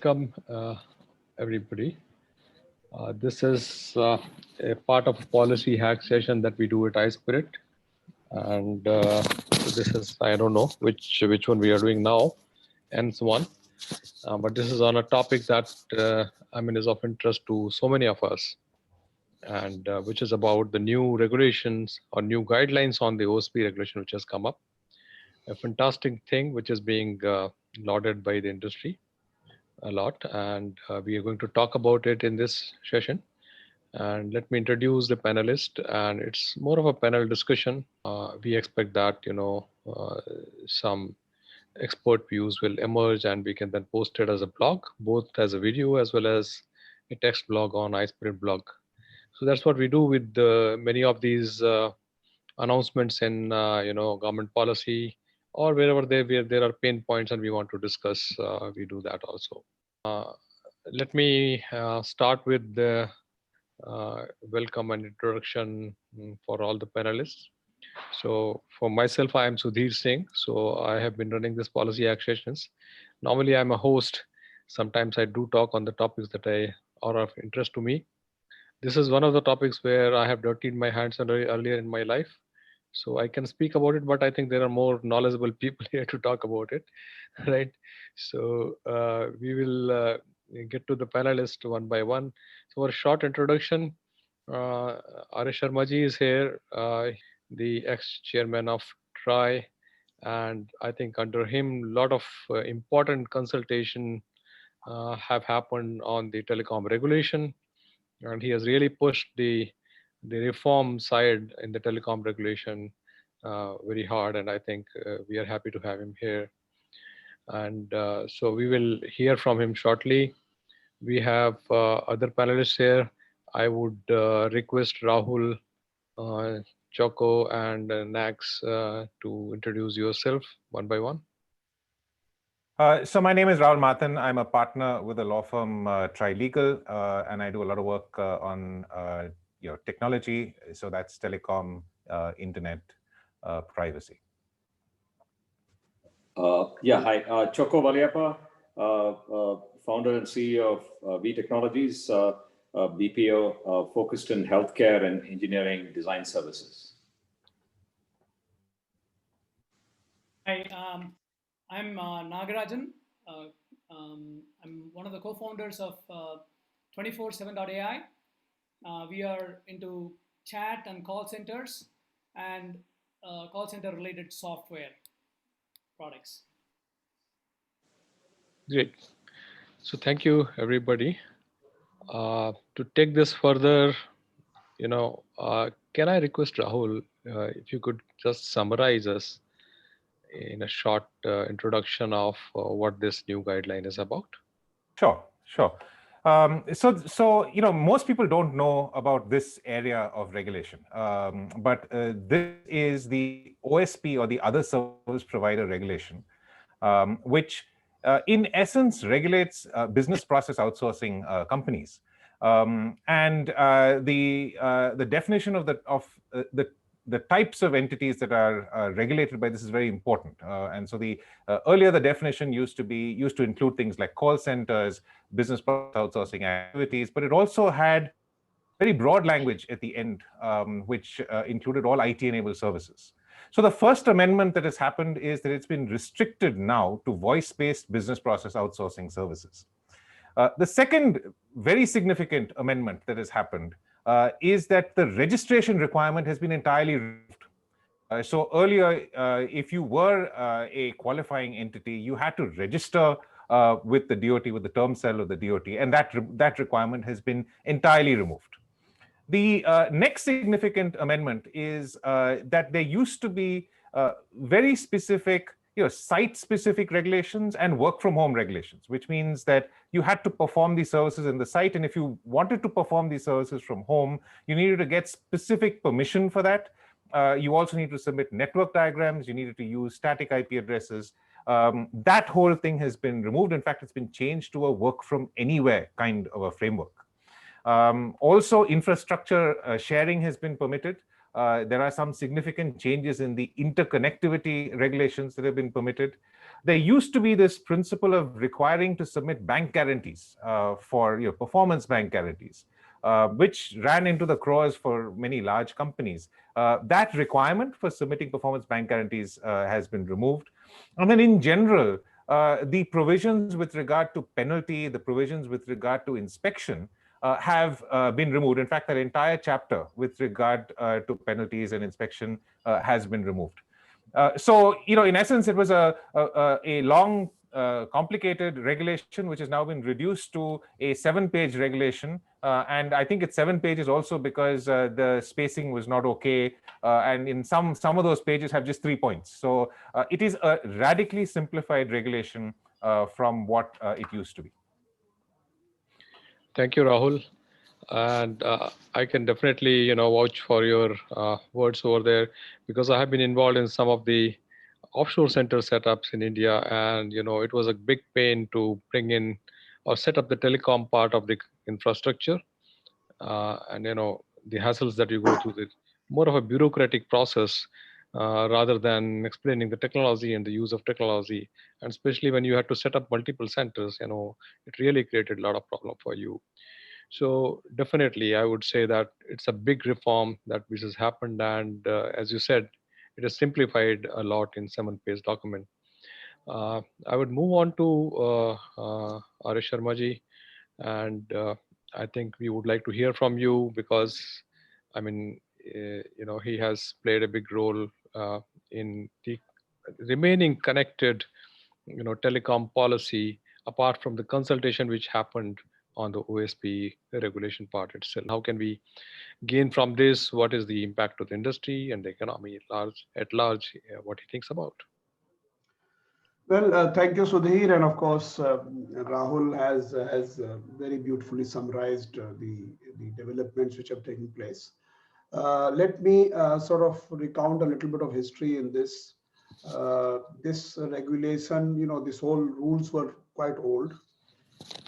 Welcome, everybody. This is a part of a policy hack session that we do at iSpirit, and this is I don't know which one we are doing now, and so on. But this is on a topic that is of interest to so many of us, and which is about the new regulations or new guidelines on the OSP regulation, which has come up. A fantastic thing which is being lauded by the industry a lot, and we are going to talk about it in this session. And let me introduce the panelist, and it's more of a panel discussion. We expect that some expert views will emerge, and we can then post it as a blog, both as a video as well as a text blog on iSpirit blog. So that's what we do with many of these announcements in government policy or wherever where there are pain points and we want to discuss. We do that also. Uh, Let me start with the welcome and introduction for all the panelists. So for myself, I am Sudhir Singh. So I have been running this policy actions. Normally, I'm a host. Sometimes I do talk on the topics that are of interest to me. This is one of the topics where I have dirtied my hands earlier in my life. So I can speak about it, but I think there are more knowledgeable people here to talk about it, right? So we will get to the panelists one by one. So for a short introduction, Arish Sharmaji is here, the ex-chairman of TRI, and I think under him, a lot of important consultation have happened on the telecom regulation, and he has really pushed the reform side in the telecom regulation very hard, and I think we are happy to have him here. And so we will hear from him shortly. We have other panelists here. I would request Rahul, uh, Choco, and Nax to introduce yourself one by one. So my name is Rahul Mathan. I'm a partner with the law firm Trilegal, and I do a lot of work on technology. So that's telecom, internet, privacy. Hi, Choco Valiappa, founder and CEO of V Technologies, BPO focused in healthcare and engineering design services. Hi, I'm Nagarajan. I'm one of the co-founders of 247.ai. We are into chat and call centers and call center related software products. Great. So thank you, everybody. To take this further, can I request Rahul, if you could just summarize us in a short introduction of what this new guideline is about? Sure. Most people don't know about this area of regulation, but this is the OSP, or the Other Service Provider Regulation, which in essence regulates business process outsourcing companies. And the definition of the types of entities that are regulated by this is very important. And so earlier the definition used to include things like call centers, business process outsourcing activities, but it also had very broad language at the end, which included all IT-enabled services. So the first amendment that has happened is that it's been restricted now to voice-based business process outsourcing services. The second very significant amendment that has happened is that the registration requirement has been entirely removed. So earlier, if you were a qualifying entity, you had to register with the DOT, with the term cell of the DOT, and that requirement has been entirely removed. The next significant amendment is that there used to be very specific, site-specific regulations and work-from-home regulations, which means that you had to perform these services in the site, and if you wanted to perform these services from home, you needed to get specific permission for that. You also need to submit network diagrams. You needed to use static IP addresses. That whole thing has been removed. In fact, it's been changed to a work-from-anywhere kind of a framework. Also, infrastructure sharing has been permitted. There are some significant changes in the interconnectivity regulations that have been permitted. there used to be this principle of requiring to submit bank guarantees for performance bank guarantees, which ran into the crores for many large companies. That requirement for submitting performance bank guarantees has been removed. And then in general, the provisions with regard to penalty, the provisions with regard to inspection have been removed. In fact, that entire chapter with regard to penalties and inspection has been removed. So, in essence, it was a long, complicated regulation, which has now been reduced to a 7-page regulation. And I think it's 7 pages also because the spacing was not okay. And in some of those pages have just 3 points. So it is a radically simplified regulation from what it used to be. Thank you, Rahul. And I can definitely, vouch for your words over there, because I have been involved in some of the offshore center setups in India, and it was a big pain to bring in or set up the telecom part of the infrastructure, and the hassles that you go through. The more of a bureaucratic process rather than explaining the technology and the use of technology, and especially when you had to set up multiple centers, it really created a lot of problem for you. So definitely, I would say that it's a big reform that which has happened, and as you said, it is simplified a lot in 7-page document. I would move on to Arish Sharmaji, and I think we would like to hear from you because, I mean, he has played a big role in the remaining connected, telecom policy, apart from the consultation which happened on the OSP regulation part itself. How can we gain from this? What is the impact of the industry and the economy at large? What he thinks about? Well, thank you, Sudhir, and of course, Rahul has very beautifully summarized the developments which have taken place. Let me sort of recount a little bit of history in this. This regulation, this whole rules were quite old.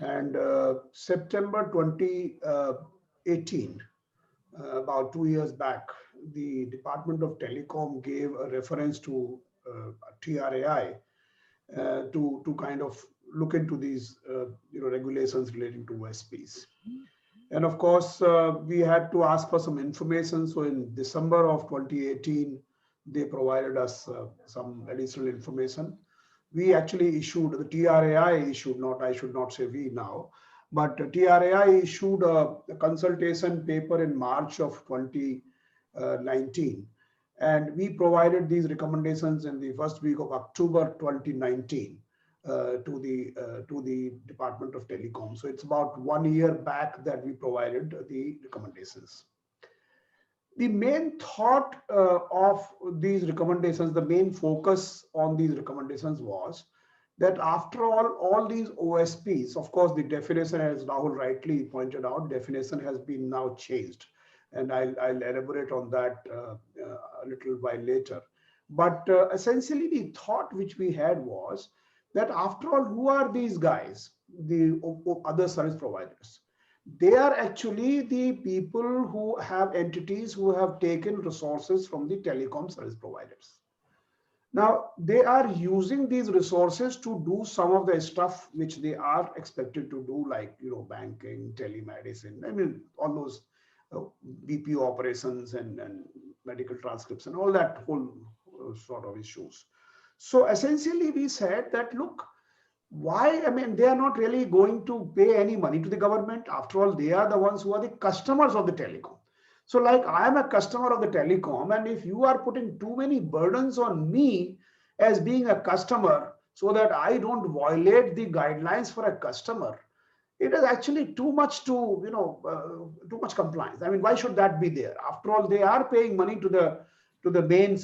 And September 2018, about 2 years back, the Department of Telecom gave a reference to TRAI to kind of look into these regulations relating to OSPs. And of course, we had to ask for some information. So in December of 2018, they provided us some additional information. We actually issued, the TRAI issued, I should not say we now, but TRAI issued a consultation paper in March of 2019. And we provided these recommendations in the first week of October 2019 to the Department of Telecom. So it's about 1 year back that we provided the recommendations. The main thought of these recommendations, the main focus on these recommendations was that after all these OSPs, of course, the definition, as Rahul rightly pointed out, definition has been now changed. And I'll elaborate on that a little while later. But essentially, the thought which we had was that after all, who are these guys, the other service providers? They are actually the people who have entities who have taken resources from the telecom service providers. Now, they are using these resources to do some of the stuff which they are expected to do, like, banking, telemedicine, I mean, all those BPO operations and medical transcription, all that whole sort of issues. So essentially, we said that, look, why? I mean, they are not really going to pay any money to the government. After all, they are the ones who are the customers of the telecom. So like, I am a customer of the telecom, and if you are putting too many burdens on me as being a customer so that I don't violate the guidelines for a customer, it is actually too much too much compliance. I mean, why should that be there? After all, they are paying money to the main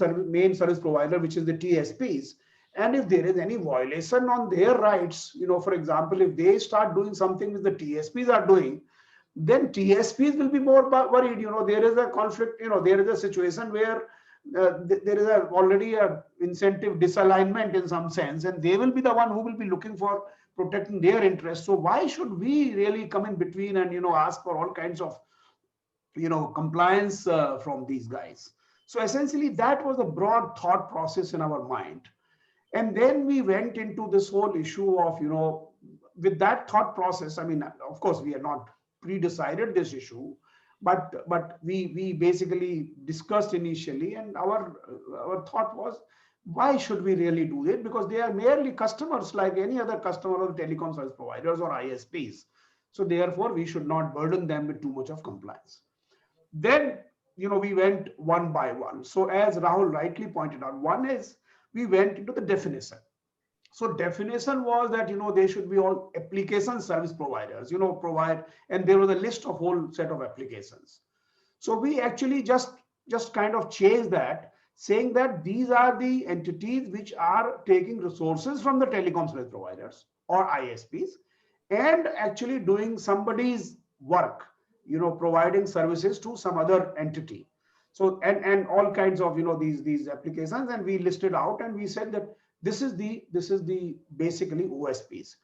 service provider, which is the TSPs. And if there is any violation on their rights, for example, if they start doing something which the TSPs are doing, then TSPs will be more worried. There is a conflict, there is a situation where there is already a incentive disalignment in some sense, and they will be the one who will be looking for protecting their interests. So why should we really come in between and, ask for all kinds of, compliance from these guys? So essentially, that was the broad thought process in our mind. And then we went into this whole issue of, with that thought process, I mean, of course, we had not pre-decided this issue, but we basically discussed initially, and our thought was, why should we really do it? Because they are merely customers like any other customer of telecom service providers or ISPs. So therefore, we should not burden them with too much of compliance. Then, we went one by one. So as Rahul rightly pointed out, one is we went into the definition. So definition was that, they should be all application service providers, provide, and there was a list of whole set of applications. So we actually just kind of changed that, saying that these are the entities which are taking resources from the telecom service providers or ISPs and actually doing somebody's work, providing services to some other entity. So, and all kinds of, these applications, and we listed out and we said that this is the basically OSPs.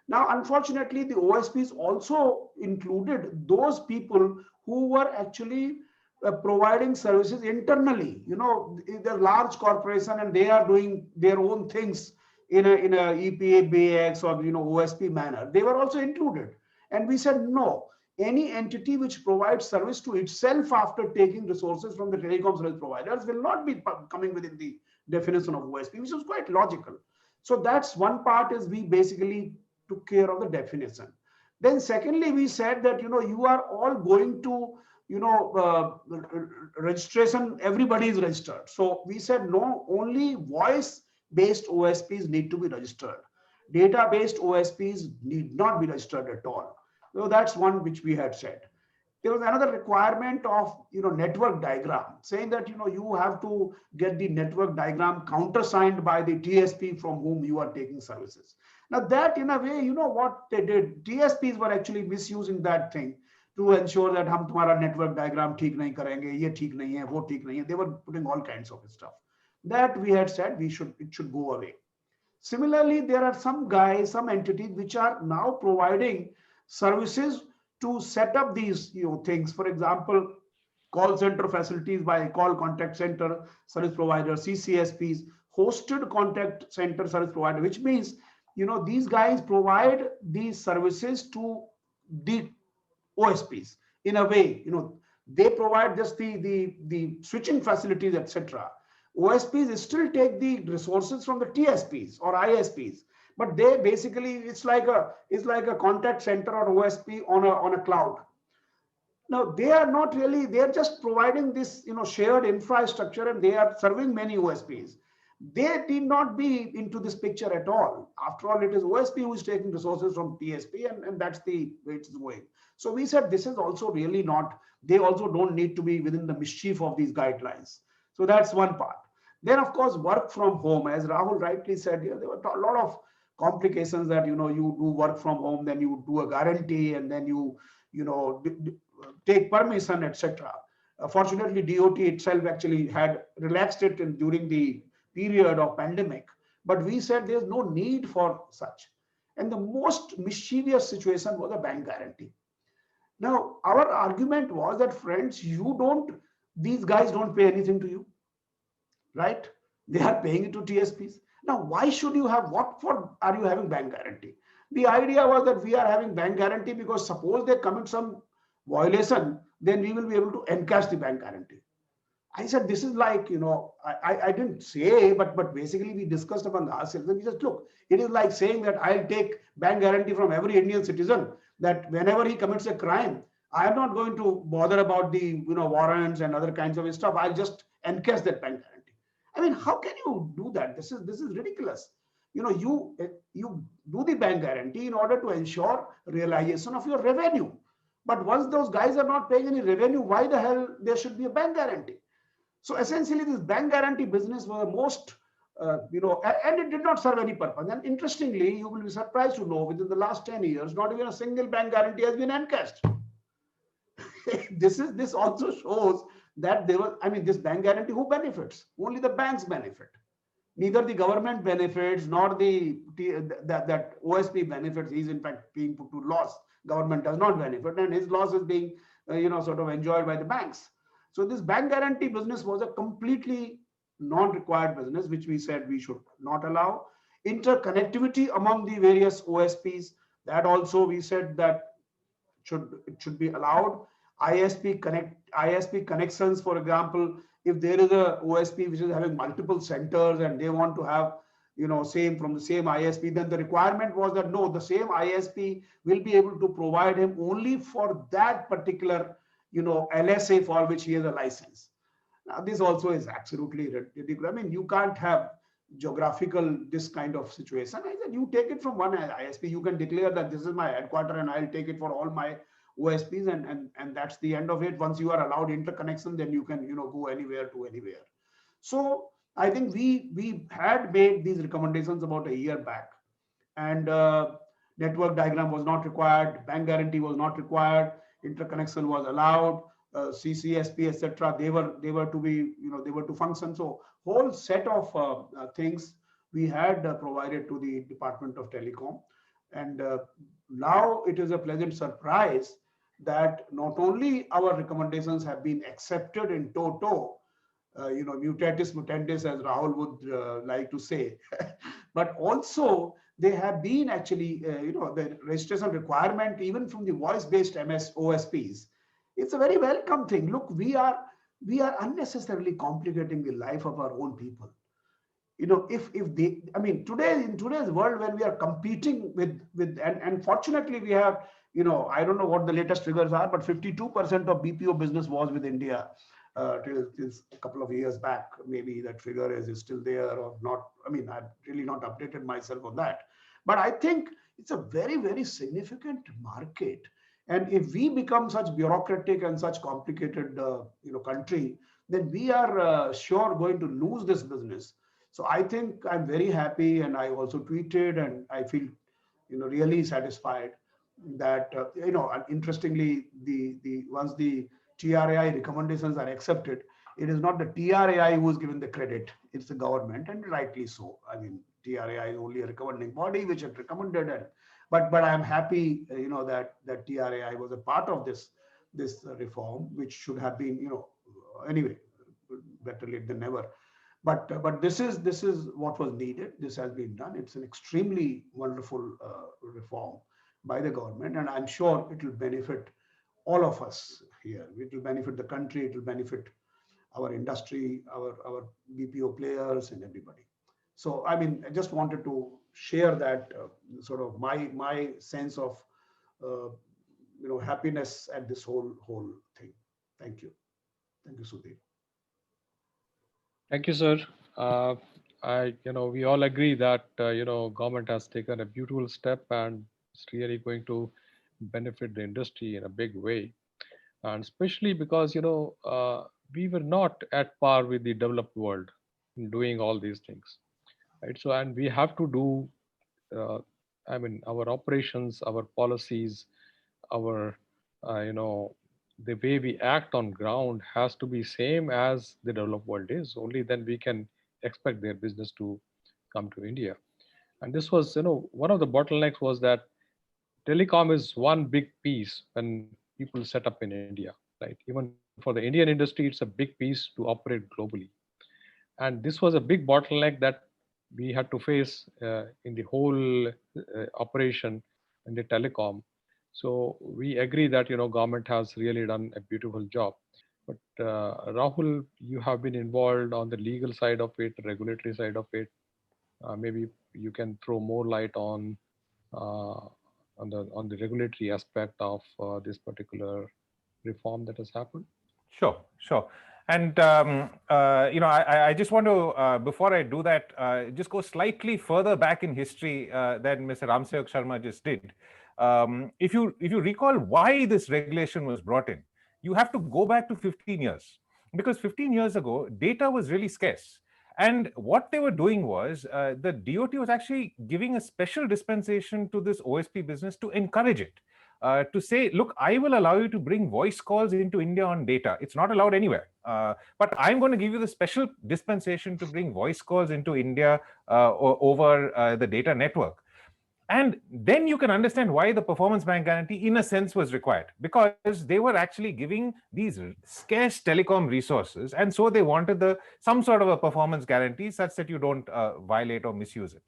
Now, unfortunately, the OSPs also included those people who were actually providing services internally. The large corporation, and they are doing their own things in a EPA, BAX, or OSP manner. They were also included, and we said no. Any entity which provides service to itself after taking resources from the telecom service providers will not be coming within the definition of OSP, which is quite logical. So that's one part, is we basically took care of the definition. Then secondly, we said that, you are all going to, registration, everybody is registered. So we said, no, only voice-based OSPs need to be registered. Data-based OSPs need not be registered at all. So that's one which we had said. There was another requirement of network diagram, saying that you have to get the network diagram countersigned by the TSP from whom you are taking services. Now that, in a way, what they did, TSPs were actually misusing that thing to ensure that hum tumhara network diagram theek nahi karenge, ye theek nahi hai, wo theek nahi hai. They were putting all kinds of stuff. That we had said it should go away. Similarly, there are some guys, some entities which are now providing services to set up these things. For example, call center facilities by call contact center service provider, CCSPs, hosted contact center service provider, which means these guys provide these services to the OSPs in a way. They provide just the switching facilities, etc. OSPs still take the resources from the TSPs or ISPs, but they basically, it's like a contact center or OSP on a cloud. Now they are not really, they are just providing this shared infrastructure, and they are serving many OSPs. They need not be into this picture at all. After all, it is OSP who is taking resources from TSP, and that's the way it's going. So we said this is also really not, they also don't need to be within the mischief of these guidelines. So that's one part. Then of course, work from home, as Rahul rightly said, there were a lot of complications that, you do work from home, then you do a guarantee, and then you take permission, etc. Fortunately, DOT itself actually had relaxed it during the period of pandemic, but we said there's no need for such. And the most mischievous situation was a bank guarantee. Now, our argument was that, friends, these guys don't pay anything to you, right? They are paying it to TSPs. Now, why should you have, what for are you having bank guarantee? The idea was that we are having bank guarantee because suppose they commit some violation, then we will be able to encash the bank guarantee. I said, this is like, I didn't say, but basically we discussed among ourselves, and we said, look, it is like saying that I'll take bank guarantee from every Indian citizen, that whenever he commits a crime, I am not going to bother about the warrants and other kinds of stuff. I'll just encash that bank guarantee. I mean, how can you do that? This is ridiculous. You do the bank guarantee in order to ensure realization of your revenue. But once those guys are not paying any revenue, why the hell there should be a bank guarantee? So essentially, this bank guarantee business was the most, and it did not serve any purpose. And interestingly, you will be surprised to know within the last 10 years, not even a single bank guarantee has been encashed. This also shows that this bank guarantee, who benefits? Only the banks benefit. Neither the government benefits nor that OSP benefits. He's in fact being put to loss. Government does not benefit, and his loss is being sort of enjoyed by the banks. So this bank guarantee business was a completely non-required business, which we said we should not allow. Interconnectivity among the various OSPs, that also we said that it should be allowed. ISP connections, for example, if there is a OSP which is having multiple centers and they want to have, same from the same ISP, then the requirement was that no, the same ISP will be able to provide him only for that particular, LSA for which he has a license. Now, this also is absolutely ridiculous. I mean, you can't have geographical this kind of situation. I said, you take it from one ISP, you can declare that this is my headquarter and I'll take it for all my OSPs, and that's the end of it. Once you are allowed interconnection, then you can go anywhere to anywhere. So I think we had made these recommendations about a year back, and network diagram was not required, bank guarantee was not required, interconnection was allowed, CCSP, etc. They were to be, they were to function. So whole set of things we had provided to the Department of Telecom, and now it is a pleasant surprise that not only our recommendations have been accepted in toto, mutatis mutandis, as Rahul would like to say, but also they have been actually, the registration requirement, even from the voice-based OSPs, it's a very welcome thing. Look, we are unnecessarily complicating the life of our own people. If they, I mean, in today's world, when we are competing with and fortunately we have, I don't know what the latest figures are, but 52% of BPO business was with India till a couple of years back. Maybe that figure is still there or not. I mean, I've really not updated myself on that, but I think it's a very, very significant market. And if we become such bureaucratic and such complicated, country, then we are sure going to lose this business. So I think I'm very happy, and I also tweeted, and I feel, really satisfied that, interestingly, once the TRAI recommendations are accepted, it is not the TRAI who is given the credit, it's the government, and rightly so. I mean, TRAI is only a recommending body which had recommended it. But I'm happy, that TRAI was a part of this reform, which should have been, anyway, better late than never. But this is what was needed. This has been done. It's an extremely wonderful reform by the government, and I'm sure it will benefit all of us here. It will benefit the country. It will benefit our industry, our BPO players, and everybody. So I mean, I just wanted to share that sort of my sense of happiness at this whole thing. Thank you, Sudhir. Thank you, sir. We all agree that, government has taken a beautiful step and it's really going to benefit the industry in a big way. And especially because, we were not at par with the developed world in doing all these things, right? So, and we have to do, our operations, our policies, our, the way we act on ground has to be same as the developed world is. Only then we can expect their business to come to India. And this was, one of the bottlenecks was that telecom is one big piece when people set up in India, right? Even for the Indian industry, it's a big piece to operate globally. And this was a big bottleneck that we had to face in the whole operation in the telecom. So we agree that, government has really done a beautiful job. But Rahul, you have been involved on the legal side of it, regulatory side of it. Maybe you can throw more light on the regulatory aspect of this particular reform that has happened. Sure. And, I just want to, before I do that, just go slightly further back in history than Mr. Ramsevak Sharma just did. If you recall why this regulation was brought in, you have to go back to 15 years. Because 15 years ago, data was really scarce. And what they were doing was, the DOT was actually giving a special dispensation to this OSP business to encourage it. To say, look, I will allow you to bring voice calls into India on data. It's not allowed anywhere. But I'm going to give you the special dispensation to bring voice calls into India over the data network. And then you can understand why the performance bank guarantee, in a sense, was required, because they were actually giving these scarce telecom resources. And so they wanted some sort of a performance guarantee such that you don't violate or misuse it.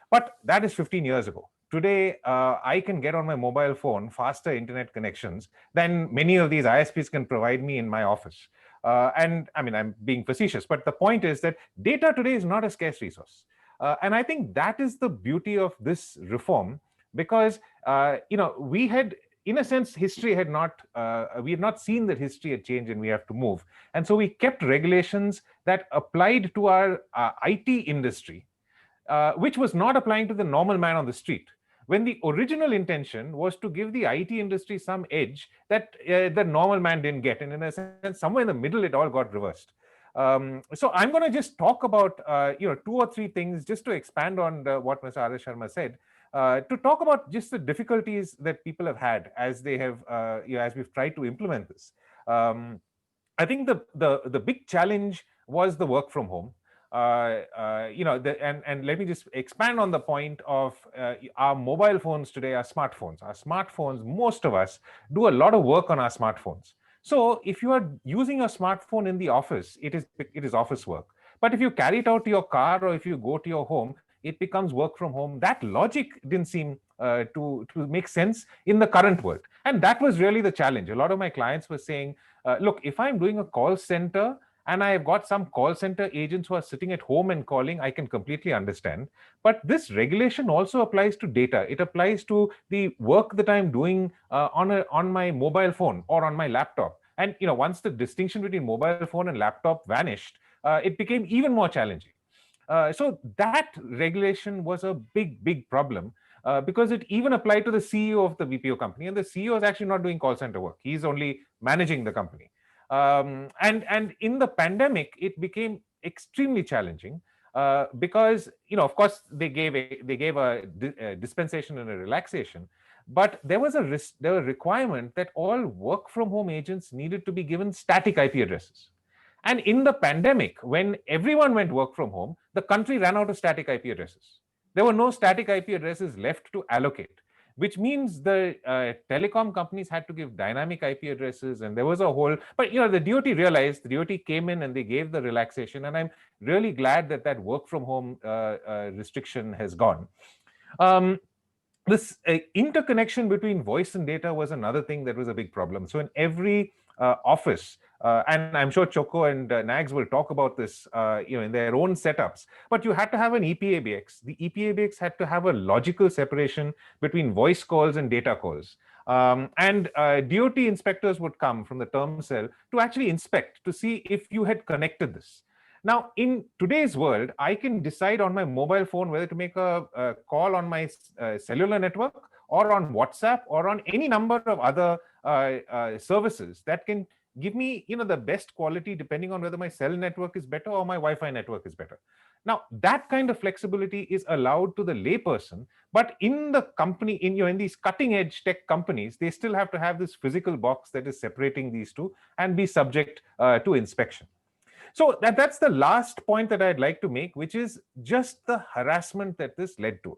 But that is 15 years ago. Today, I can get on my mobile phone faster internet connections than many of these ISPs can provide me in my office. And I mean, I'm being facetious, but the point is that data today is not a scarce resource. And I think that is the beauty of this reform, because we had, in a sense, history had not we had not seen that history had changed and we have to move. And so we kept regulations that applied to our IT industry, which was not applying to the normal man on the street, when the original intention was to give the IT industry some edge that the normal man didn't get. And in a sense, somewhere in the middle, it all got reversed. So I'm going to just talk about 2 or 3 things just to expand on what Mr. Adarsh Sharma said, to talk about just the difficulties that people have had as they have as we've tried to implement this. I think the big challenge was the work from home. And let me just expand on the point of our mobile phones today are smartphones. Our smartphones, most of us do a lot of work on our smartphones. So if you are using a smartphone in the office, it is office work. But if you carry it out to your car or if you go to your home, it becomes work from home. That logic didn't seem to make sense in the current world. And that was really the challenge. A lot of my clients were saying, look, if I'm doing a call center and I've got some call center agents who are sitting at home and calling, I can completely understand. But this regulation also applies to data. It applies to the work that I'm doing on my mobile phone or on my laptop. And once the distinction between mobile phone and laptop vanished, it became even more challenging. So that regulation was a big problem, because it even applied to the CEO of the BPO company, and the CEO is actually not doing call center work. He's only managing the company. And in the pandemic, it became extremely challenging, because of course they gave a dispensation and a relaxation, but there was a requirement that all work from home agents needed to be given static IP addresses. And in the pandemic, when everyone went work from home, the country ran out of static IP addresses. There were no static IP addresses left to allocate, which means the telecom companies had to give dynamic IP addresses, and there was a whole, but the DOT realized, the DOT came in and they gave the relaxation, and I'm really glad that work from home restriction has gone. This interconnection between voice and data was another thing that was a big problem. So in every office, and I'm sure Choco and Nags will talk about this, in their own setups. But you had to have an EPABX. The EPABX had to have a logical separation between voice calls and data calls. And DOT inspectors would come from the term cell to actually inspect to see if you had connected this. Now, in today's world, I can decide on my mobile phone whether to make a call on my cellular network or on WhatsApp or on any number of other services that can give me the best quality depending on whether my cell network is better or my Wi-Fi network is better. Now, that kind of flexibility is allowed to the layperson, but in the company, in these cutting edge tech companies, they still have to have this physical box that is separating these two and be subject to inspection. So that's the last point that I'd like to make, which is just the harassment that this led to.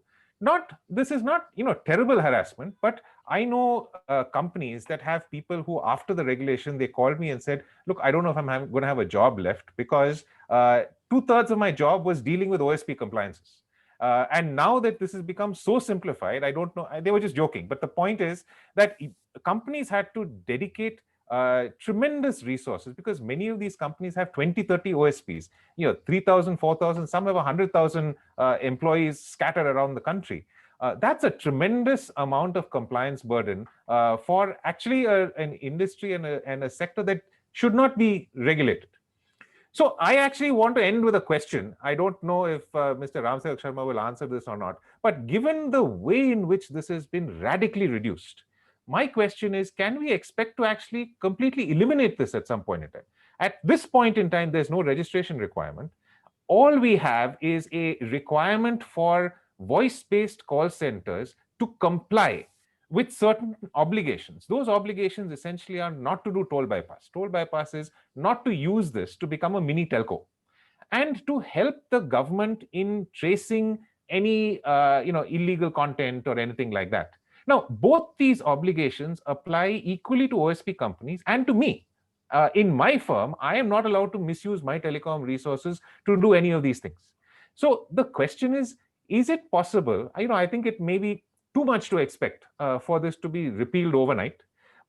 This is not terrible harassment, but I know companies that have people who, after the regulation, they called me and said, look, I don't know if I'm going to have a job left, because 2/3 of my job was dealing with OSP compliances. And now that this has become so simplified, I don't know, they were just joking. But the point is that companies had to dedicate tremendous resources, because many of these companies have 20-30 OSPs, 3,000, 4,000, some have 100,000 employees scattered around the country. That's a tremendous amount of compliance burden for actually an industry and a sector that should not be regulated. So I actually want to end with a question. I don't know if Mr. Ramsevak Sharma will answer this or not, but given the way in which this has been radically reduced, my question is, can we expect to actually completely eliminate this at some point in time? At this point in time, there's no registration requirement. All we have is a requirement for voice-based call centers to comply with certain obligations. Those obligations essentially are not to do toll bypass. Toll bypass is not to use this to become a mini telco, and to help the government in tracing any illegal content or anything like that. Now, both these obligations apply equally to OSP companies and to me. In my firm, I am not allowed to misuse my telecom resources to do any of these things. So the question is it possible? I think it may be too much to expect for this to be repealed overnight.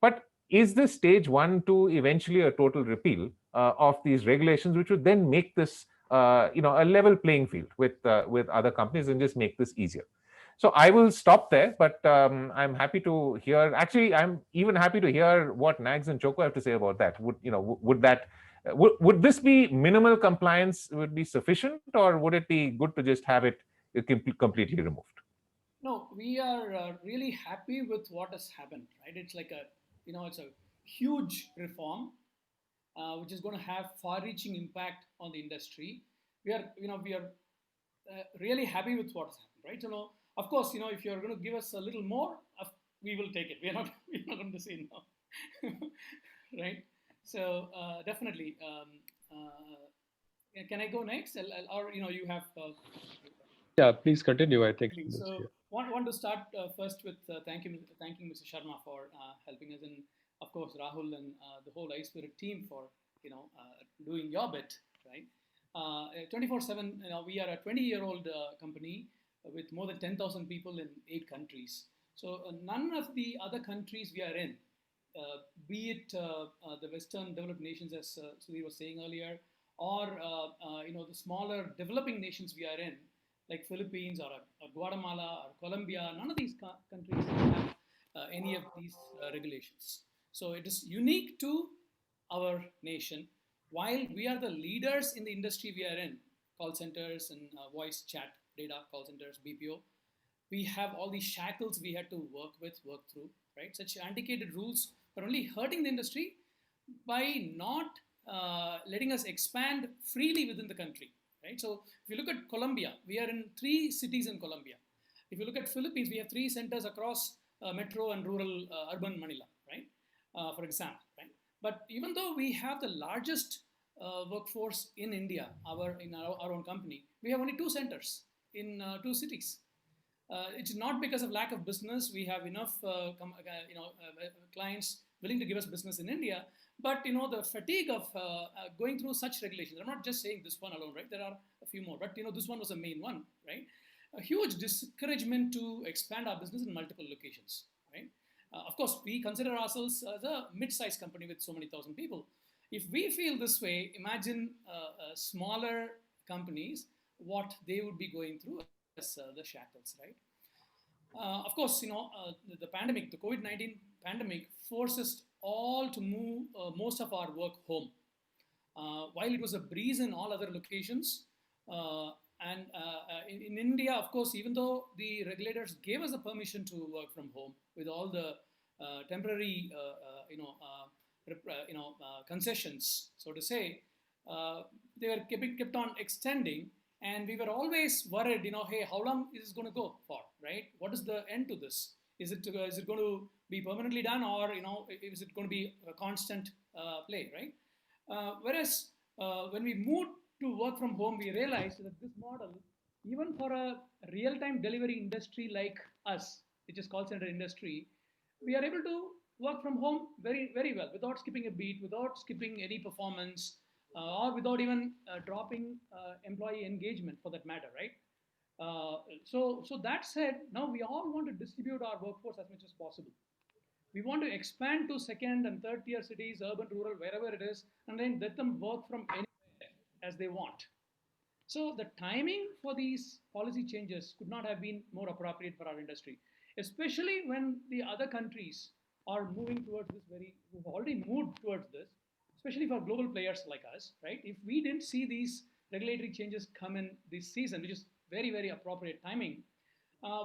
But is this stage one to eventually a total repeal of these regulations, which would then make this a level playing field with other companies and just make this easier? So I will stop there, but I'm happy to hear. Actually, I'm even happy to hear what Nags and Choco have to say about that. Would this be minimal compliance would be sufficient, or would it be good to just have it completely removed? No, we are really happy with what has happened, right? It's like it's a huge reform, which is going to have far-reaching impact on the industry. We are really happy with what's happened, right? Of course, if you're going to give us a little more, we will take it. We're not going to say no, right? So definitely. Can I go next, or you have? Yeah, please continue. I think. So, want to start first with thanking Mr. Sharma for helping us, and of course Rahul and the whole iSpirit team for doing your bit, right? 24/7. We are a 20-year-old company with more than 10,000 people in 8 countries. So none of the other countries we are in, be it the Western developed nations, as Sudhir was saying earlier, or the smaller developing nations we are in, like Philippines or Guatemala or Colombia, none of these countries have any of these regulations. So it is unique to our nation. While we are the leaders in the industry we are in, call centers and voice chat data call centers, BPO, we have all these shackles we had to work through, right? Such antiquated rules are only hurting the industry by not letting us expand freely within the country, right? So if you look at Colombia, we are in 3 cities in Colombia. If you look at Philippines, we have 3 centers across metro and rural urban Manila, right? For example, right? But even though we have the largest workforce in India, in our own company, we have only 2 centers in 2 cities. It's not because of lack of business. We have enough clients willing to give us business in India, but the fatigue of going through such regulations. I'm not just saying this one alone, right? There are a few more, but this one was the main one, right? A huge discouragement to expand our business in multiple locations, right? Of course, we consider ourselves as a mid-sized company with so many thousand people. If we feel this way, imagine smaller companies, what they would be going through as the shackles, right? Of course, the pandemic, the COVID-19 pandemic, forces all to move most of our work home. While it was a breeze in all other locations, and in India, of course, even though the regulators gave us the permission to work from home with all the temporary, concessions, so to say, they were kept on extending, and we were always worried, hey, how long is this going to go for, right? What is the end to this? Is it going to be permanently done, or is it going to be a constant play, right? Whereas when we moved to work from home, we realized that this model, even for a real-time delivery industry like us, which is call center industry, we are able to work from home very, very well without skipping a beat, without skipping any performance, or without even dropping employee engagement for that matter, right? So that said, now we all want to distribute our workforce as much as possible. We want to expand to 2nd and 3rd tier cities, urban, rural, wherever it is, and then let them work from anywhere as they want. So the timing for these policy changes could not have been more appropriate for our industry, especially when the other countries are moving towards this we've already moved towards this, especially for global players like us, right? If we didn't see these regulatory changes come in this season, which is very, very appropriate timing,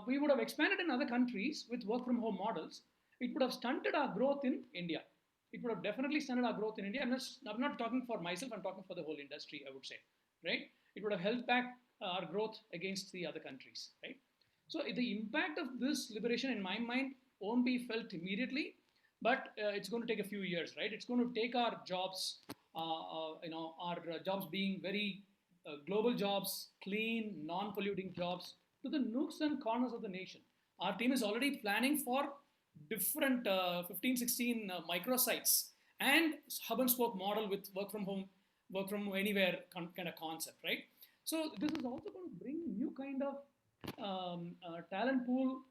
we would have expanded in other countries with work from home models. It would have stunted our growth in India. It would have definitely stunted our growth in India. I'm not talking for myself, I'm talking for the whole industry, I would say, right? It would have held back our growth against the other countries, right? So the impact of this liberation, in my mind, won't be felt immediately, but it's going to take a few years, right? It's going to take our jobs, our jobs being very global jobs, clean, non-polluting jobs, to the nooks and corners of the nation. Our team is already planning for different 15, 16 microsites and hub and spoke model with work from home, work from anywhere kind of concept, right? So this is also going to bring new kind of talent pool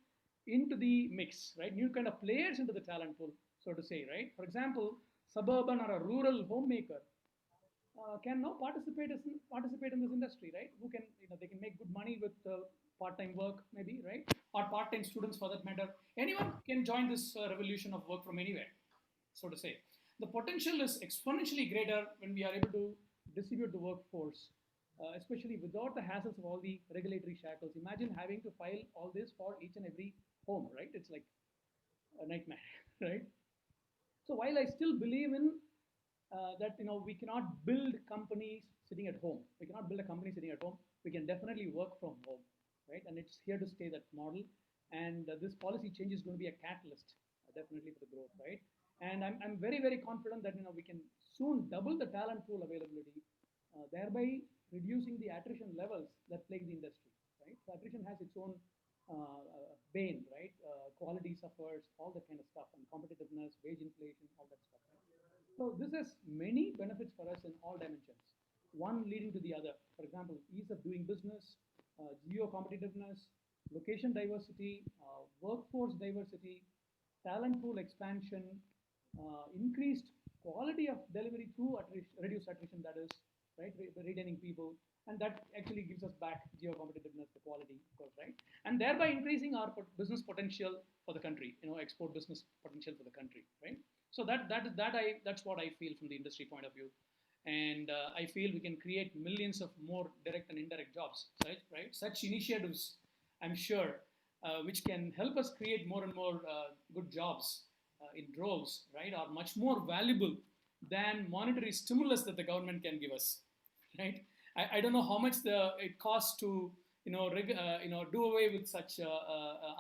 into the mix, right? New kind of players into the talent pool, so to say, right? For example, suburban or a rural homemaker can now participate in this industry, right? Who can, they can make good money with part-time work, maybe, right? Or part-time students, for that matter. Anyone can join this revolution of work from anywhere, so to say. The potential is exponentially greater when we are able to distribute the workforce, especially without the hassles of all the regulatory shackles. Imagine having to file all this for each and every home, right? It's like a nightmare, right? So while I still believe in that we cannot build companies sitting at home. We cannot build a company sitting at home. We can definitely work from home, right? And it's here to stay, that model. And this policy change is going to be a catalyst, definitely, for the growth, right? And I'm very, very confident that we can soon double the talent pool availability, thereby reducing the attrition levels that plague the industry, right? So attrition has its own bane, right? Quality suffers, all that kind of stuff, and competitiveness, wage inflation, all that stuff. Right? So this has many benefits for us in all dimensions, one leading to the other. For example, ease of doing business, geo competitiveness, location diversity, workforce diversity, talent pool expansion, increased quality of delivery through reduced attrition, that is, right, retaining people, and that actually gives us back geo competitiveness, the quality, of course, right, and thereby increasing our business potential for the country, export business potential for the country, right. So that's what I feel from the industry point of view, and I feel we can create millions of more direct and indirect jobs, right? Such initiatives, I'm sure, which can help us create more and more good jobs in droves, right, are much more valuable than monetary stimulus that the government can give us, right? I don't know how much it costs to do away with such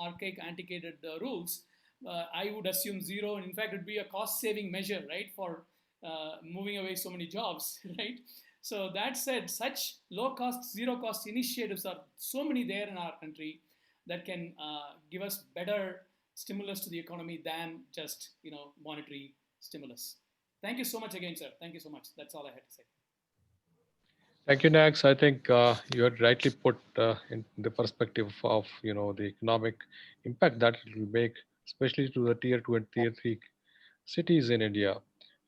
archaic, antiquated rules. I would assume zero, and in fact, it would be a cost-saving measure, right, for moving away so many jobs, right? So that said, such low-cost, zero-cost initiatives are so many there in our country that can give us better stimulus to the economy than just monetary stimulus. Thank you so much again, sir. Thank you so much. That's all I had to say. Thank you, Nax. I think you had rightly put in the perspective of the economic impact that it will make, especially to the tier 2 and tier 3 cities in India,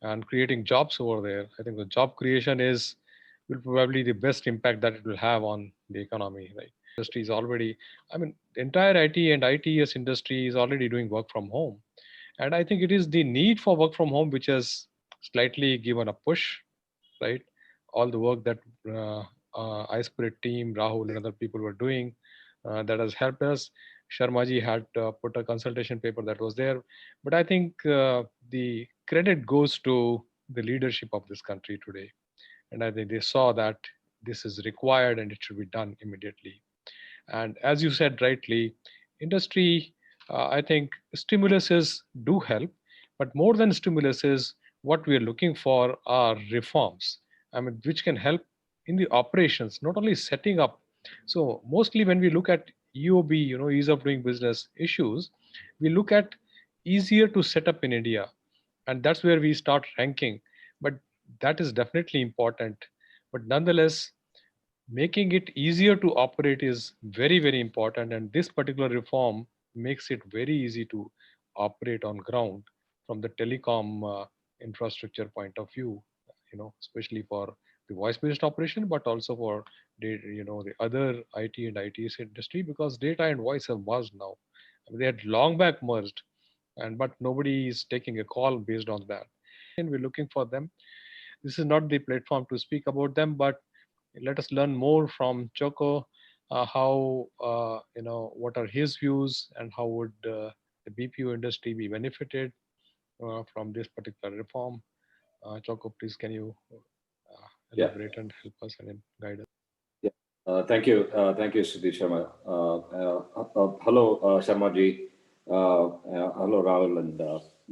and creating jobs over there. I think the job creation will probably the best impact that it will have on the economy. Right, industry is already. I mean, the entire IT and ITS industry is already doing work from home, and I think it is the need for work from home which has slightly given a push, right? All the work that iSpirit team, Rahul and other people were doing, that has helped us. Sharmaji had put a consultation paper that was there. But I think the credit goes to the leadership of this country today. And I think they saw that this is required and it should be done immediately. And as you said rightly, industry, I think stimuluses do help, but more than stimuluses, what we are looking for are reforms. I mean, which can help in the operations, not only setting up. So mostly when we look at EOB, ease of doing business issues, we look at easier to set up in India, and that's where we start ranking. But that is definitely important. But nonetheless, making it easier to operate is very, very important. And this particular reform makes it very easy to operate on ground from the telecom infrastructure point of view, especially for the voice-based operation, but also for the other IT and ITS industry, because data and voice have merged now. I mean, they had long back merged, but nobody is taking a call based on that. And we're looking for them. This is not the platform to speak about them, but let us learn more from Choco. How what are his views, and how would the BPO industry be benefited from this particular reform? Choco, please, can you elaborate and help us and guide us? Yeah. Thank you, Sudhir Sharma. Hello, Sharmaji. Hello, Rahul and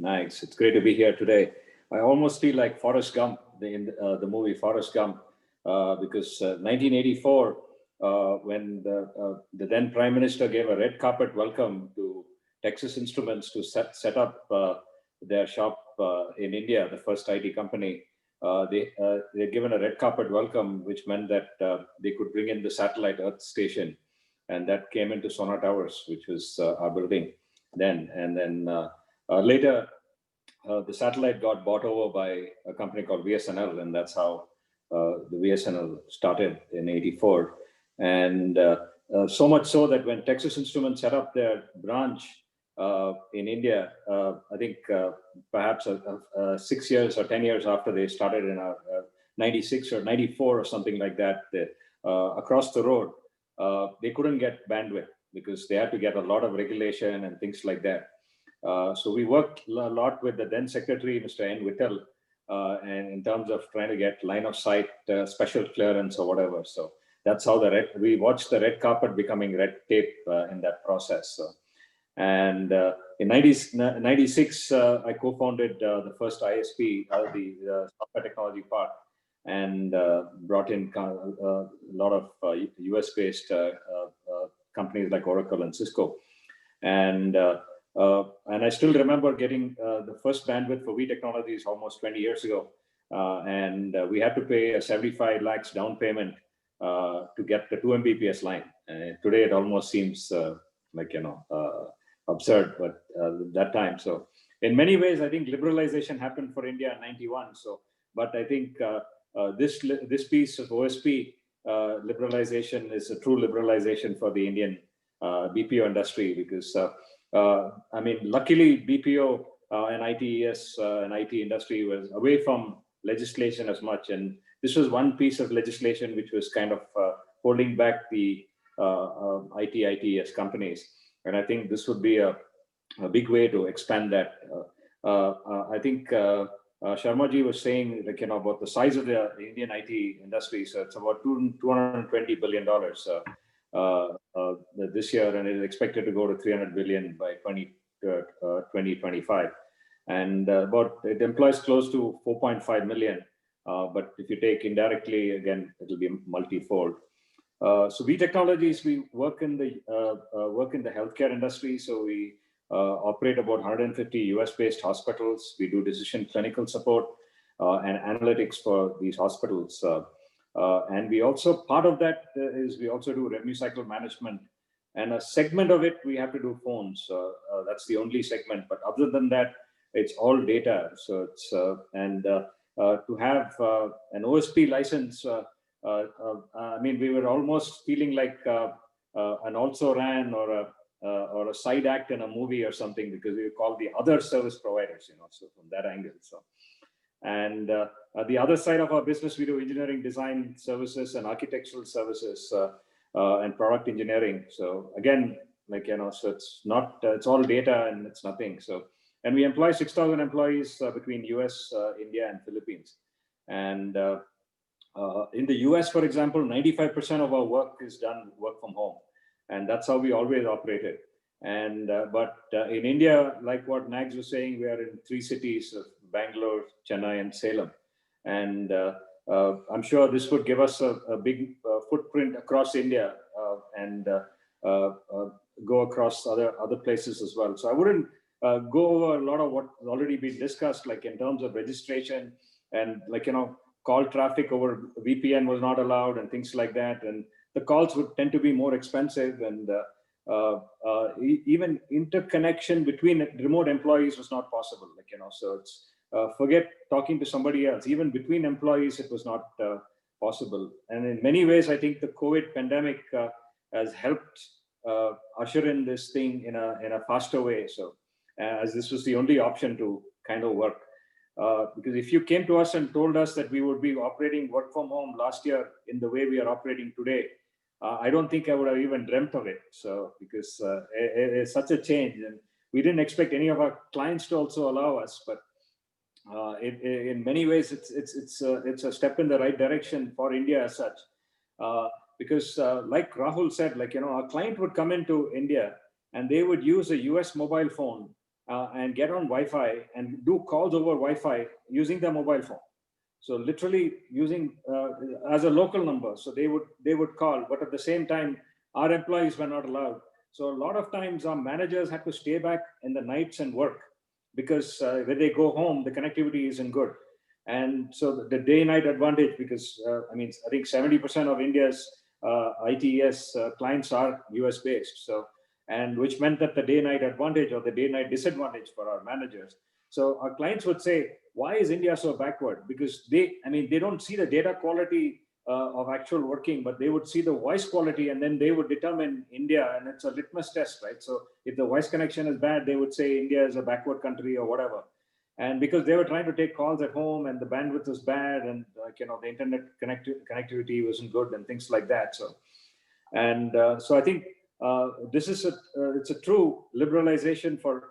Nax. It's great to be here today. I almost feel like Forrest Gump in the movie Forrest Gump, because 1984, when the then Prime Minister gave a red carpet welcome to Texas Instruments to set up their shop in India, the first IT company. They're given a red carpet welcome, which meant that they could bring in the satellite Earth station, and that came into Sonar Towers, which was our building then. And then later, the satellite got bought over by a company called VSNL, and that's how the VSNL started in '84. And so much so that when Texas Instruments set up their branch in India, I think perhaps 6 years or 10 years after they started in 96 or 94 or something like that, across the road, they couldn't get bandwidth because they had to get a lot of regulation and things like that. So we worked a lot with the then Secretary, Mr. N. Vittal, and in terms of trying to get line of sight, special clearance or whatever. So that's how we watched the red carpet becoming red tape in that process. So. And in 96, I co-founded the first ISP, the software technology part, and brought in a lot of US-based companies like Oracle and Cisco. And I still remember getting the first bandwidth for V Technologies almost 20 years ago. And we had to pay a 75 lakhs down payment to get the 2 Mbps line. Today, it almost seems like, absurd, but that time. So in many ways, I think liberalization happened for India in '91. So, but I think this piece of OSP liberalization is a true liberalization for the Indian BPO industry, because I mean, luckily BPO and ITES and IT industry was away from legislation as much, and this was one piece of legislation which was kind of holding back the ITES companies. And I think this would be a big way to expand that. I think Sharmaji was saying, about the size of the Indian IT industry. So it's about $220 billion this year, and it is expected to go to 300 billion by 2025. And it employs close to 4.5 million. But if you take indirectly, again, it'll be multifold. So V Technologies, we work in the healthcare industry. So we operate about 150 US-based hospitals. We do decision clinical support and analytics for these hospitals. And we also, part of that is we also do revenue cycle management. And a segment of it, we have to do phones. That's the only segment. But other than that, it's all data. So it's, to have an OSP license, I mean, we were almost feeling like an also ran or a side act in a movie or something, because we were called the other service providers, so from that angle. So, and the other side of our business, we do engineering design services and architectural services and product engineering. So again, so it's not, it's all data and it's nothing. So, and we employ 6,000 employees between US, India, and Philippines. And in the US, for example, 95% of our work is done work from home. And that's how we always operated. And but in India, like what Nags was saying, we are in 3 cities of Bangalore, Chennai, and Salem. And I'm sure this would give us a big footprint across India and go across other places as well. So I wouldn't go over a lot of what's already been discussed, like in terms of registration and call traffic over VPN was not allowed and things like that. And the calls would tend to be more expensive, and even interconnection between remote employees was not possible. So it's forget talking to somebody else. Even between employees, it was not possible. And in many ways, I think the COVID pandemic has helped usher in this thing in a faster way. So as this was the only option to kind of work. Because if you came to us and told us that we would be operating work from home last year in the way we are operating today, I don't think I would have even dreamt of it. So because it's such a change, and we didn't expect any of our clients to also allow us. But in many ways, it's a step in the right direction for India as such. Because like Rahul said, our client would come into India and they would use a US mobile phone and get on Wi-Fi and do calls over Wi-Fi using their mobile phone. So literally using as a local number. So they would call, but at the same time, our employees were not allowed. So a lot of times our managers had to stay back in the nights and work because when they go home, the connectivity isn't good. And so the day-night advantage, because I think 70% of India's ITES clients are US based. So, and which meant that the day-night advantage or the day-night disadvantage for our managers. So our clients would say, why is India so backward? Because they don't see the data quality of actual working, but they would see the voice quality, and then they would determine India, and it's a litmus test, right? So if the voice connection is bad, they would say India is a backward country or whatever. And because they were trying to take calls at home and the bandwidth was bad, and the internet connectivity wasn't good and things like that. So, and so I think this is it's a true liberalization for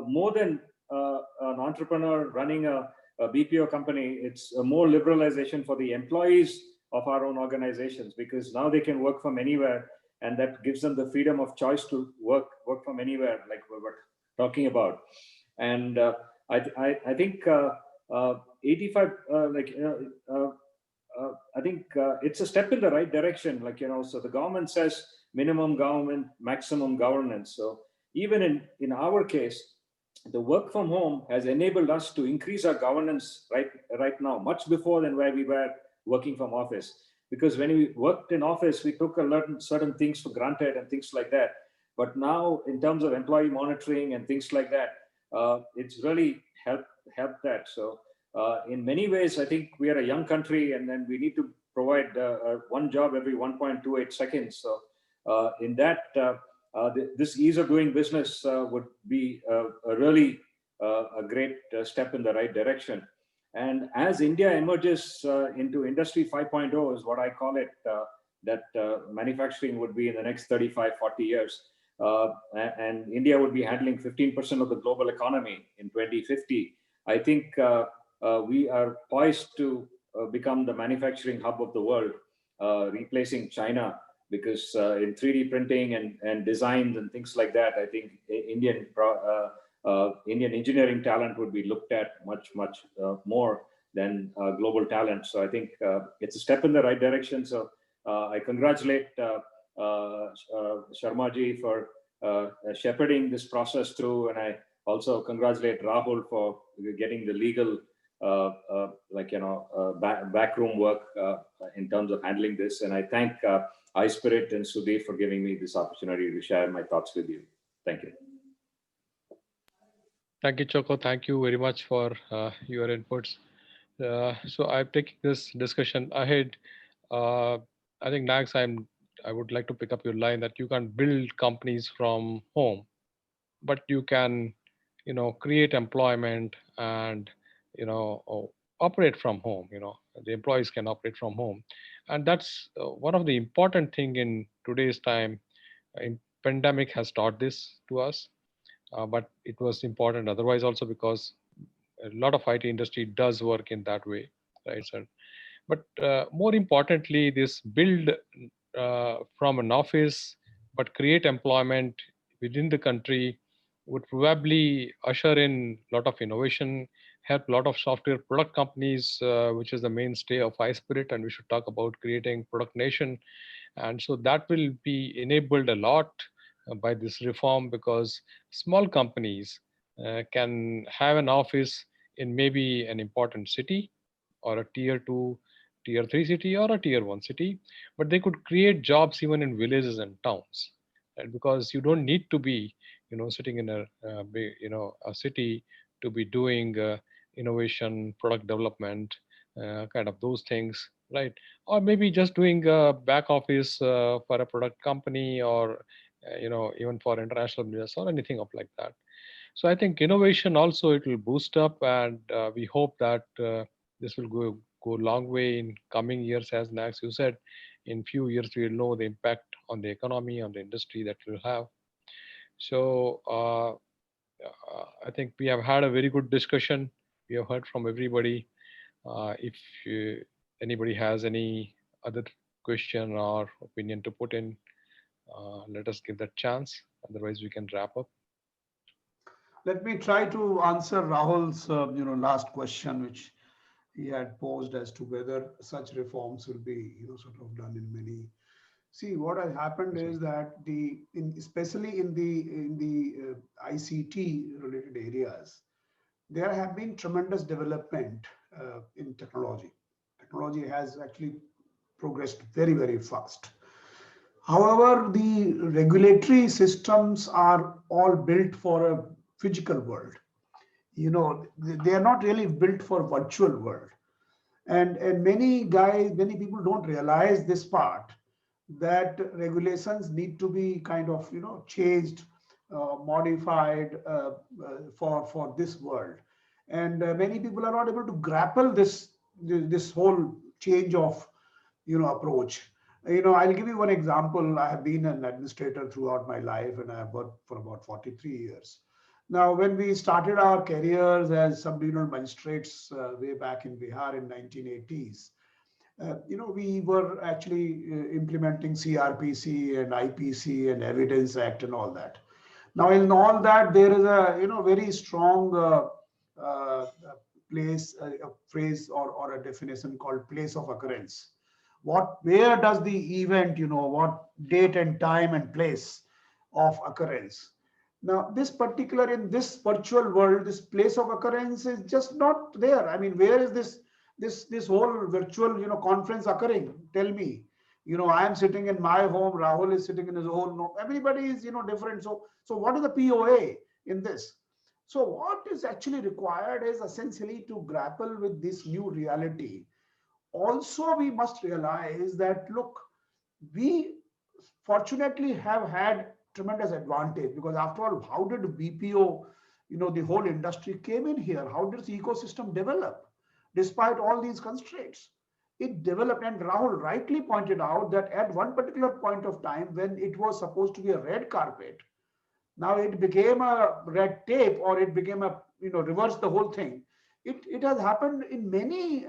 more than an entrepreneur running a BPO company. It's a more liberalization for the employees of our own organizations, because now they can work from anywhere, and that gives them the freedom of choice to work from anywhere, like we were talking about. And I think 85 I think it's a step in the right direction. So the government says minimum government, maximum governance. So even in our case, the work from home has enabled us to increase our governance right now, much before than where we were working from office. Because when we worked in office, we took certain things for granted and things like that. But now, in terms of employee monitoring and things like that, it's really helped that. So in many ways, I think we are a young country, and then we need to provide one job every 1.28 seconds. So in that, this ease of doing business would be a really a great step in the right direction. And as India emerges into Industry 5.0 is what I call it, that manufacturing would be in the next 35, 40 years. And India would be handling 15% of the global economy in 2050. I think we are poised to become the manufacturing hub of the world, replacing China, because in 3D printing and designs and things like that, I think Indian engineering talent would be looked at much more than global talent. So I think it's a step in the right direction. So I congratulate Sharmaji for shepherding this process through, and I also congratulate Rahul for getting the legal backroom work in terms of handling this. And I thank iSpirit and Sudhir for giving me this opportunity to share my thoughts with you. Thank you. Thank you, Choco. Thank you very much for your inputs. So I'm taking this discussion ahead. I think next I would like to pick up your line that you can build companies from home, but you can, create employment and, operate from home. The employees can operate from home, and that's one of the important thing in today's time. Pandemic has taught this to us, but it was important otherwise also, because a lot of IT industry does work in that way, right, sir? But more importantly, this build from an office but create employment within the country would probably usher in a lot of innovation, help a lot of software product companies, which is the mainstay of iSpirit, and we should talk about creating product nation. And so that will be enabled a lot by this reform, because small companies can have an office in maybe an important city, or a tier 2, tier 3 city, or a tier 1 city, but they could create jobs even in villages and towns, right? Because you don't need to be sitting in a city to be doing innovation, product development, kind of those things, right? Or maybe just doing back office for a product company, or even for international business or anything of like that. So I think innovation also, it will boost up, and we hope that this will go a long way in coming years. As Nax, you said, in few years we will know the impact on the economy, on the industry that will have. So I think we have had a very good discussion. We have heard from everybody. If anybody has any other question or opinion to put in, let us give that chance. Otherwise, we can wrap up. Let me try to answer Rahul's last question, which he had posed as to whether such reforms will be, sort of done in many. See, what has happened Yes, sir. is that especially in the ICT related areas, there have been tremendous development in technology. Technology has actually progressed very, very fast. However, the regulatory systems are all built for a physical world. They are not really built for virtual world. And many people don't realize this part, that regulations need to be kind of, changed, modified for this world. And many people are not able to grapple this whole change of, approach. I'll give you one example. I have been an administrator throughout my life, and I have worked for about 43 years. Now, when we started our careers as sub-regional magistrates way back in Bihar in 1980s, we were actually implementing CRPC and IPC and Evidence Act and all that. Now, in all that, there is a very strong uh, place, a phrase or a definition called place of occurrence. Where does the event, what date and time and place of occurrence? Now, in this virtual world, this place of occurrence is just not there. I mean, where is this whole virtual, conference occurring? Tell me. I am sitting in my home. Rahul is sitting in his own home. Everybody is, different. So what is the POA in this? So what is actually required is essentially to grapple with this new reality. Also, we must realize that, look, we fortunately have had tremendous advantage, because after all, how did BPO, the whole industry came in here? How did the ecosystem develop despite all these constraints? It developed, and Rahul rightly pointed out that at one particular point of time, when it was supposed to be a red carpet, now it became a red tape, or it became a, reverse the whole thing. It has happened in many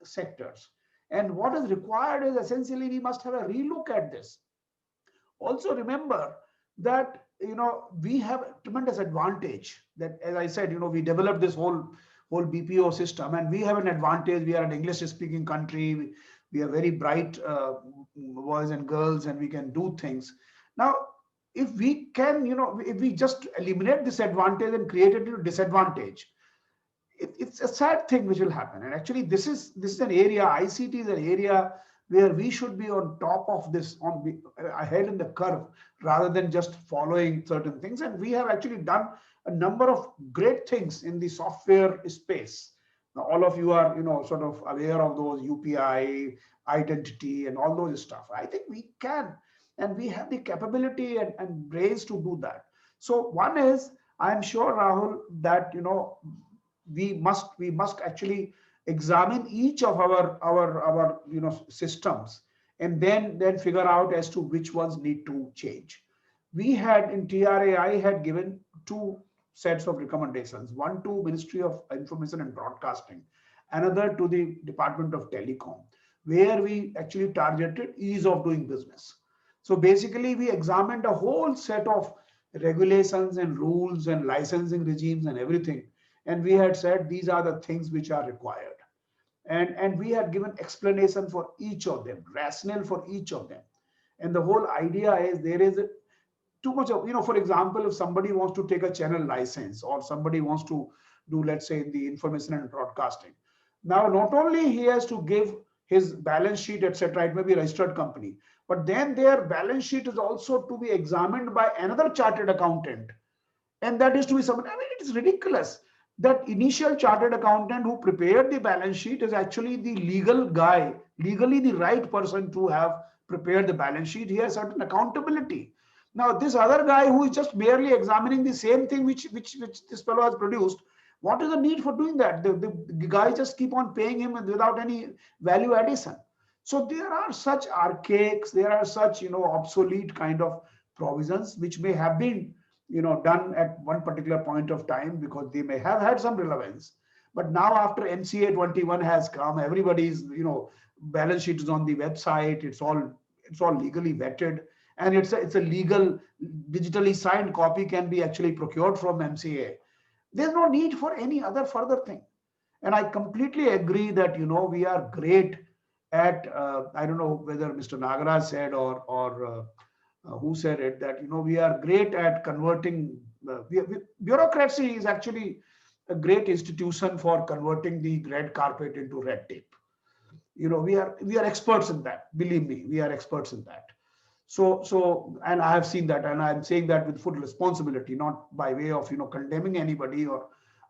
sectors. And what is required is essentially we must have a relook at this. Also remember that, we have a tremendous advantage that, as I said, we developed this whole BPO system, and we have an advantage. We are an English speaking country. We are very bright boys and girls, and we can do things. Now, if we can, if we just eliminate this advantage and create it into disadvantage, it's a sad thing which will happen. And actually, this is an area, ICT is an area where we should be on top of this, ahead in the curve, rather than just following certain things. And we have actually done a number of great things in the software space. Now, all of you are, sort of aware of those UPI, identity, and all those stuff. I think we can, and we have the capability and brains to do that. So one is, I'm sure, Rahul, that, we must actually examine each of our systems, and then figure out as to which ones need to change. We had in TRAI had given two sets of recommendations, one to Ministry of Information and Broadcasting, another to the Department of Telecom, where we actually targeted ease of doing business. So basically, we examined a whole set of regulations and rules and licensing regimes and everything, and we had said these are the things which are required. And we had given explanation for each of them, rationale for each of them. And the whole idea is, there is too much of, for example, if somebody wants to take a channel license, or somebody wants to do, let's say, in the information and broadcasting. Now, not only he has to give his balance sheet, etc., it may be a registered company, but then their balance sheet is also to be examined by another chartered accountant. And that is to be submitted. I mean, it is ridiculous that initial chartered accountant who prepared the balance sheet is actually the legal guy, legally the right person to have prepared the balance sheet. He has certain accountability. Now, this other guy who is just merely examining the same thing which this fellow has produced, what is the need for doing that? The guy just keep on paying him without any value addition. So there are such archaic, there are such, obsolete kind of provisions which may have been, done at one particular point of time, because they may have had some relevance. But now, after MCA 21 has come, everybody's, balance sheet is on the website. It's all legally vetted, and it's a legal, digitally signed copy can be actually procured from MCA. There's no need for any other further thing. And I completely agree that, we are great at, I don't know whether Mr. Nagaraj said or who said it, that, we are great at converting, bureaucracy is actually a great institution for converting the red carpet into red tape. We are experts in that. Believe me, we are experts in that. So, and I have seen that, and I'm saying that with full responsibility, not by way of condemning anybody,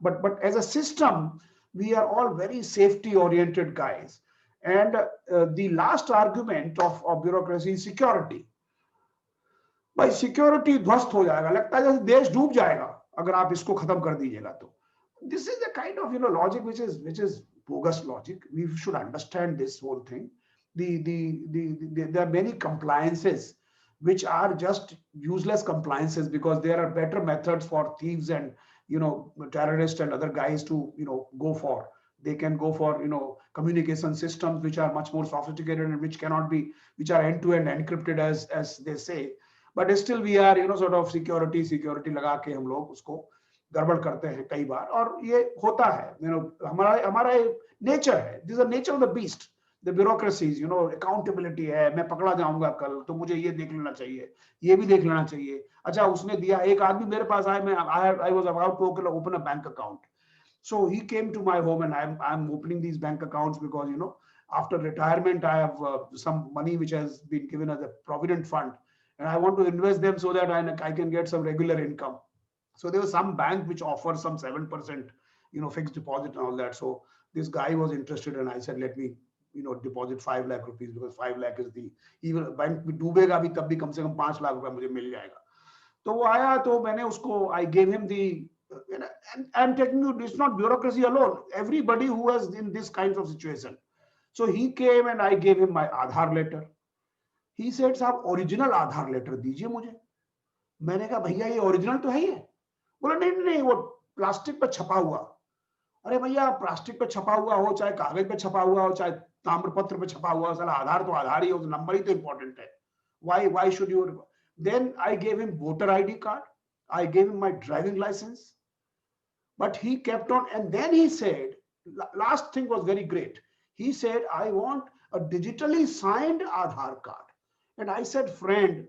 but as a system, we are all very safety oriented guys. And the last argument of bureaucracy is security. भाई security ध्वस्त हो जाएगा, लगता है जैसे देश डूब जाएगा अगर आप इसको खत्म कर दीजिएगा तो. This is the kind of logic which is bogus logic. We should understand this whole thing. There are many compliances which are just useless compliances, because there are better methods for thieves and terrorists and other guys to go for. They can go for communication systems which are much more sophisticated and which are end-to-end encrypted as they say. But still we are sort of security लगा के हम लोग उसको गड़बड़ करते हैं कई बार, और ये होता है. हमारा नेचर है. This is nature of the beast. The bureaucracies, accountability है. मैं पकड़ा जाऊंगा कल तो मुझे ये देख लेना चाहिए, ये भी देख लेना चाहिए. अच्छा, उसने दिया, एक आदमी मेरे पास आया, I was about to open a bank account. So he came to my home, and I'm opening these bank accounts because after retirement I have some money which has been given as a provident fund, and I want to invest them so that I can get some regular income. So there was some bank which offers some 7%, fixed deposit and all that. So this guy was interested, and I said, let me, deposit 5 lakh rupees, because 5 lakh is the, even bank में डूबेगा भी तब भी कम से कम 5 लाख रुपए मुझे मिल जाएगा. तो वो आया, तो मैंने उसको, I gave him the, and I'm taking you, it's not bureaucracy alone. Everybody who is in this kind of situation. So he came and I gave him my Aadhaar letter. He said, साहब original आधार letter दीजिए मुझे. मैंने कहा, भैया ये original तो है ही है. बोला, नहीं, वो प्लास्टिक पे छपा हुआ. अरे भैया, प्लास्टिक पे छपा हुआ हो, चाहे कागज पे छपा हुआ हो, चाहे ताम्रपत्र पे छपा हुआ हो, साला आधार तो आधार ही है, उस नंबर ही तो इंपॉर्टेंट है. Why should you? Then I gave him voter ID card. I gave him my driving license. But he kept on, and then he said, last thing was very great. He said, I want a digitally signed Aadhaar card. And I said, friend,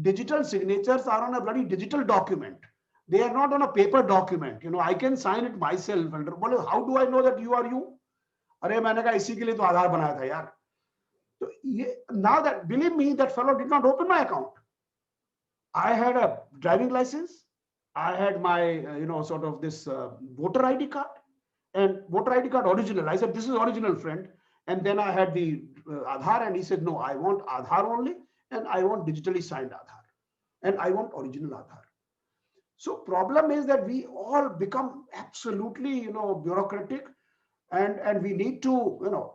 digital signatures are on a bloody digital document. They are not on a paper document. I can sign it myself. And how do I know that you are you? अरे मैंने कहा इसी के लिए तो आधार बनाया था यार. तो ये, now that, believe me, that fellow did not open my account. I had a driving license. I had my, sort of this voter ID card, and voter ID card original. I said, this is original, friend. And then I had the Aadhaar, and he said, no, I want Aadhaar only, and I want digitally signed Aadhaar, and I want original Aadhaar. So problem is that we all become absolutely, bureaucratic, and we need to,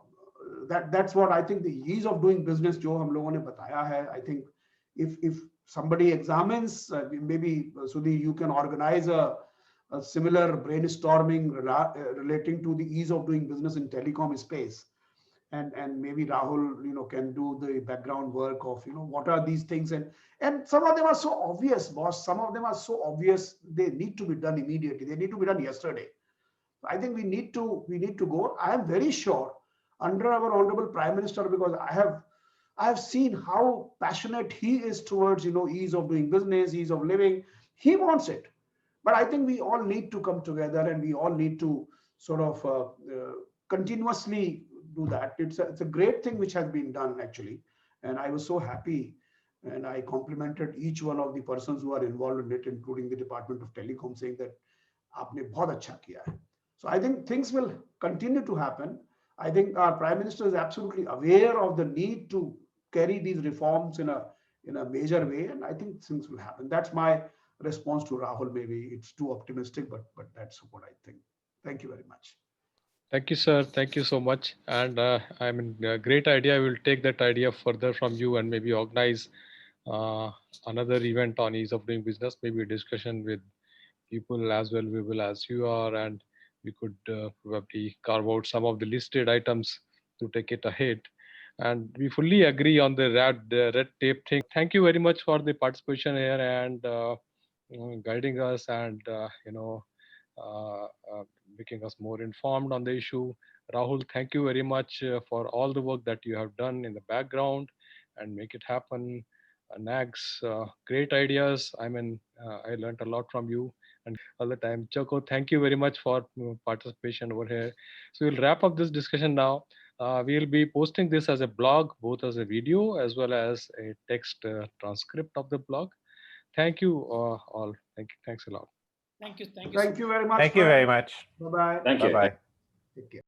that's what I think the ease of doing business जो हम लोगों ने बताया है. I think if somebody examines, maybe Sudhi, you can organize a similar brainstorming relating to the ease of doing business in telecom space. And maybe Rahul, can do the background work of, what are these things, and some of them are so obvious, boss. Some of them are so obvious, they need to be done immediately. They need to be done yesterday. I think we need to go. I am very sure under our honorable Prime Minister, because I have seen how passionate he is towards, ease of doing business, ease of living. He wants it, but I think we all need to come together, and we all need to sort of continuously do that. It's a great thing which has been done actually, and I was so happy, and I complimented each one of the persons who are involved in it, including the Department of Telecom, saying that आपने बहुत अच्छा किया है. So I think things will continue to happen. I think our Prime Minister is absolutely aware of the need to carry these reforms in a major way, and I think things will happen. That's my response to Rahul. Maybe it's too optimistic, but that's what I think. Thank you very much. Thank you, sir. Thank you so much. And I mean, a great idea. I will take that idea further from you and maybe organize another event on ease of doing business, maybe a discussion with people as well visible as you are, and we could probably carve out some of the listed items to take it ahead. And we fully agree on the red tape thing. Thank you very much for the participation here and guiding us and making us more informed on the issue. Rahul, thank you very much for all the work that you have done in the background and make it happen. Nags, great ideas. I mean, I learned a lot from you and all the time. Choco, thank you very much for participation over here. So we'll wrap up this discussion now. We'll be posting this as a blog, both as a video as well as a text transcript of the blog. Thank you all. Thanks a lot. Thank you. Thank you very much. Thank you very much. Bye bye. Thank you. Bye-bye. Take care.